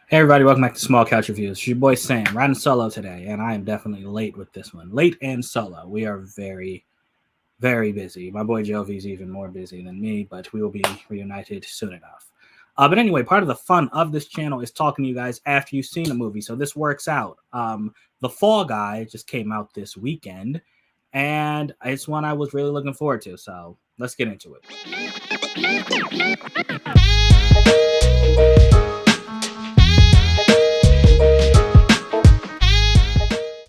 Hey everybody, welcome back to Small Couch Reviews. It's your boy Sam, riding solo today, and I am definitely late with this one. Late and solo. We are very, very busy. My boy Jovi's even more busy than me, but we will be reunited soon enough. But anyway, part of the fun of this channel is talking to you guys after you've seen a movie, so this works out. The Fall Guy just came out this weekend, and it's one I was really looking forward to, so let's get into it.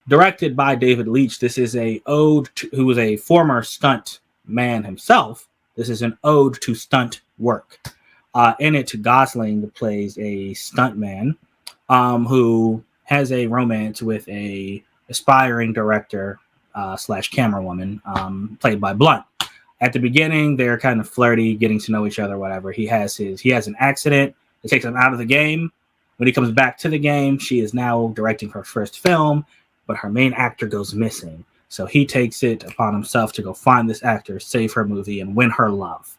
Directed by David Leitch, this is a ode to, who was a former stunt man himself. This is an ode to stunt work. In it, Gosling plays a stunt man who has a romance with a aspiring director slash camera woman played by Blunt. At the beginning, they're kind of flirty, getting to know each other, whatever. He has an accident that takes him out of the game. When he comes back to the game, she is now directing her first film, but her main actor goes missing. So he takes it upon himself to go find this actor, save her movie, and win her love.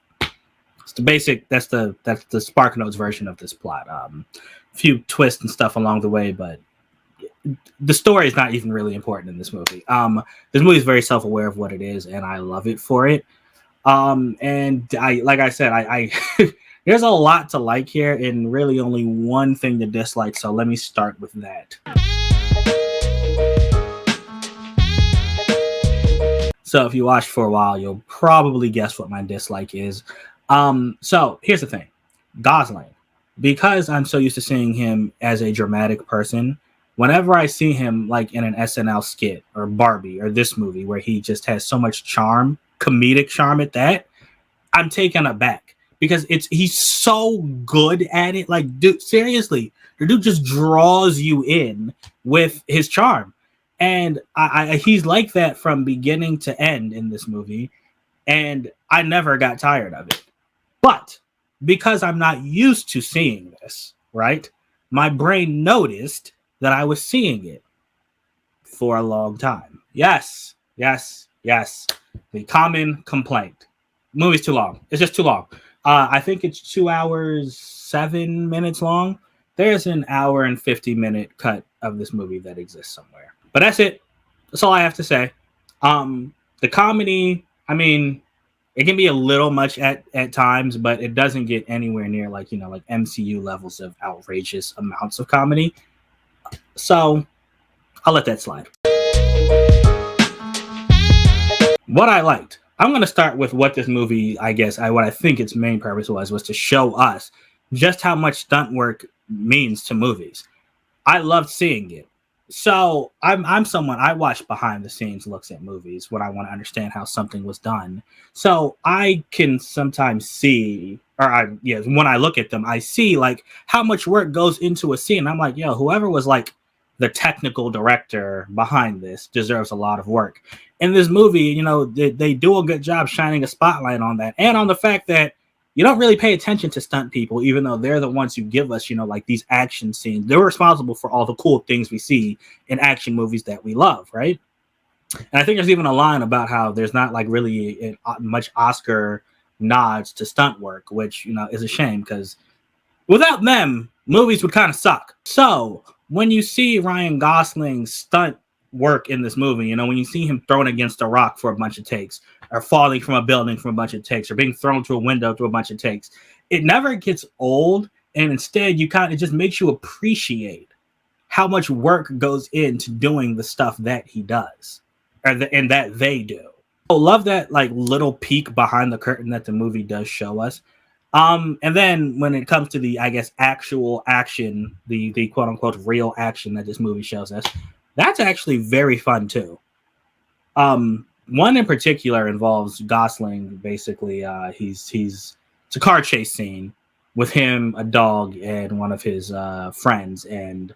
It's the basic. That's the SparkNotes version of this plot. A few twists and stuff along the way, but the story is not even really important in this movie. This movie is very self-aware of what it is, and I love it for it. And like I said, I there's a lot to like here, and really only one thing to dislike. So let me start with that. So if you watched for a while, you'll probably guess what my dislike is. So here's the thing. Gosling. Because I'm so used to seeing him as a dramatic person, whenever I see him like in an SNL skit or Barbie or this movie where he just has so much charm, comedic charm at that, I'm taken aback. Because he's so good at it. Like, dude, seriously, the dude just draws you in with his charm. And he's like that from beginning to end in this movie, and I never got tired of it. But because I'm not used to seeing this, right, my brain noticed that I was seeing it for a long time. Yes. The common complaint. The movie's too long. It's just too long. I think it's 2 hours, 7 minutes long. There's an hour and 50-minute cut of this movie that exists somewhere. But that's it. That's all I have to say. The comedy, I mean, it can be a little much at times, but it doesn't get anywhere near like MCU levels of outrageous amounts of comedy. So I'll let that slide. What I liked. I'm going to start with what this movie, what I think its main purpose was to show us just how much stunt work means to movies. I loved seeing it. So I'm someone, I watch behind the scenes looks at movies when I want to understand how something was done. So I can sometimes see, when I look at them, I see like how much work goes into a scene. I'm like, whoever was like the technical director behind this deserves a lot of work. In this movie, they do a good job shining a spotlight on that and on the fact that you don't really pay attention to stunt people, even though they're the ones who give us, like these action scenes. They're responsible for all the cool things we see in action movies that we love, right? And I think there's even a line about how there's not like really much Oscar nods to stunt work, which, is a shame because without them, movies would kind of suck. So when you see Ryan Gosling's stunt work in this movie, when you see him thrown against a rock for a bunch of takes, or falling from a building from a bunch of takes, or being thrown through a window through a bunch of takes, it never gets old. And instead, it just makes you appreciate how much work goes into doing the stuff that he does, and that they do. I love that like little peek behind the curtain that the movie does show us. And then when it comes to the, actual action, the quote unquote real action that this movie shows us, that's actually very fun too. One in particular involves Gosling. Basically, it's a car chase scene with him, a dog, and one of his friends, and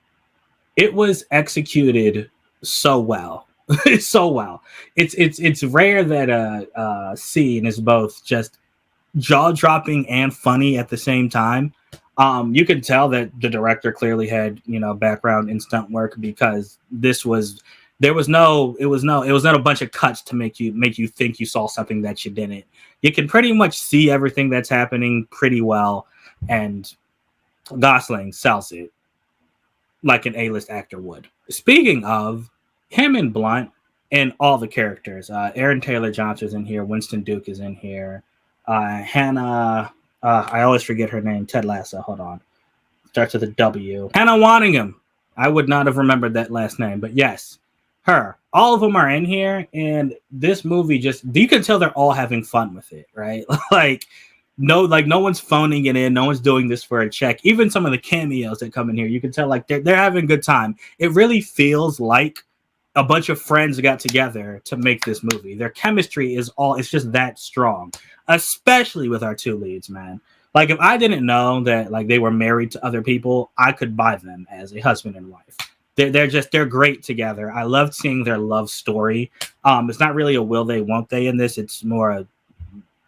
it was executed so well. So well. It's rare that a scene is both just jaw-dropping and funny at the same time. You can tell that the director clearly had background in stunt work, because it was not a bunch of cuts to make you think you saw something that you didn't. You can pretty much see everything that's happening pretty well, and Gosling sells it. like an A-list actor would. Speaking of him and Blunt and all the characters, Aaron Taylor Johnson's in here, Winston Duke is in here, Hannah. I always forget her name. Ted Lasso. Hold on, starts with a W. Hannah Waddingham. I would not have remembered that last name, but yes, her. All of them are in here, and this movie just you can tell they're all having fun with it, right? like no one's phoning it in, no one's doing this for a check. Even some of the cameos that come in here, you can tell like they're having a good time. It really feels like a bunch of friends got together to make this movie. Their chemistry is all it's just that strong, especially with our two leads, man. Like if I didn't know that like they were married to other people, I could buy them as a husband and wife. They're great together. I loved seeing their love story. It's not really a will they won't they in this. It's more a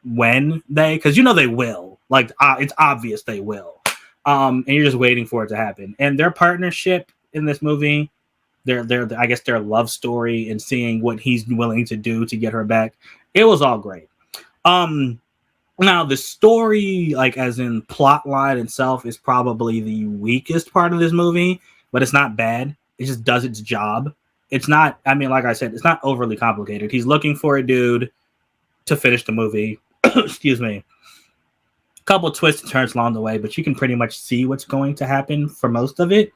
when they, because you know they will. Like it's obvious they will. And you're just waiting for it to happen. And their partnership in this movie, their I guess their love story and seeing what he's willing to do to get her back, it was all great. Now the story, like as in plot line itself, is probably the weakest part of this movie, but it's not bad. It just does its job. It's not, I mean, like I said, it's not overly complicated. He's looking for a dude to finish the movie. Excuse me. A couple twists and turns along the way, but you can pretty much see what's going to happen for most of it.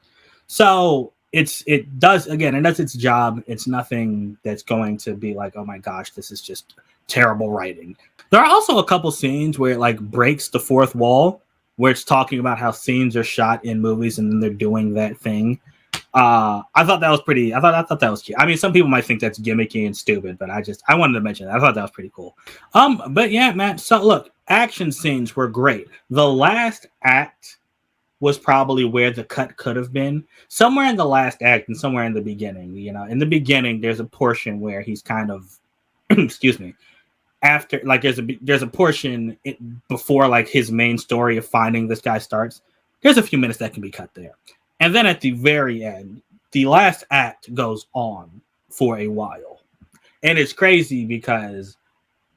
So it does its job. It's nothing that's going to be like, oh my gosh, this is just terrible writing. There are also a couple scenes where it like breaks the fourth wall, where it's talking about how scenes are shot in movies and then they're doing that thing. I thought that was pretty. I thought that was cute. I mean, some people might think that's gimmicky and stupid, but I wanted to mention that. I thought that was pretty cool. But yeah, man. So look, action scenes were great. The last act was probably where the cut could have been. Somewhere in the last act and somewhere in the beginning. You know, in the beginning, there's a portion where he's kind of, excuse me, after like there's a portion before like his main story of finding this guy starts. There's a few minutes that can be cut there. And then at the very end, the last act goes on for a while. And it's crazy because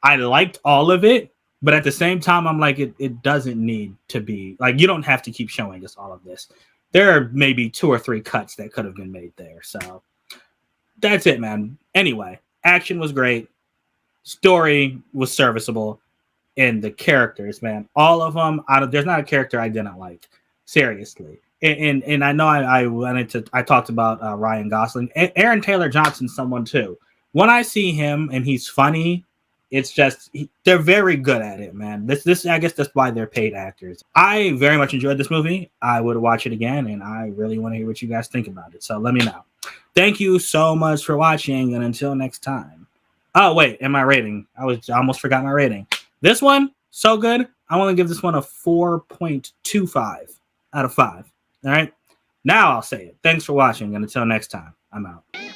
I liked all of it, but at the same time, I'm like, it doesn't need to be. Like, you don't have to keep showing us all of this. There are maybe 2 or 3 cuts that could have been made there. So that's it, man. Anyway, action was great. Story was serviceable. And the characters, man, all of them, there's not a character I didn't like. Seriously. And I know I talked about Ryan Gosling. Aaron Taylor Johnson's someone too. When I see him and he's funny, it's just they're very good at it, man. This I guess that's why they're paid actors. I very much enjoyed this movie. I would watch it again, and I really want to hear what you guys think about it. So let me know. Thank you so much for watching, and until next time. Oh wait, and my rating. I almost forgot my rating. This one so good. I want to give this one a 4.25 out of 5. All right. Now I'll say it. Thanks for watching, and until next time, I'm out.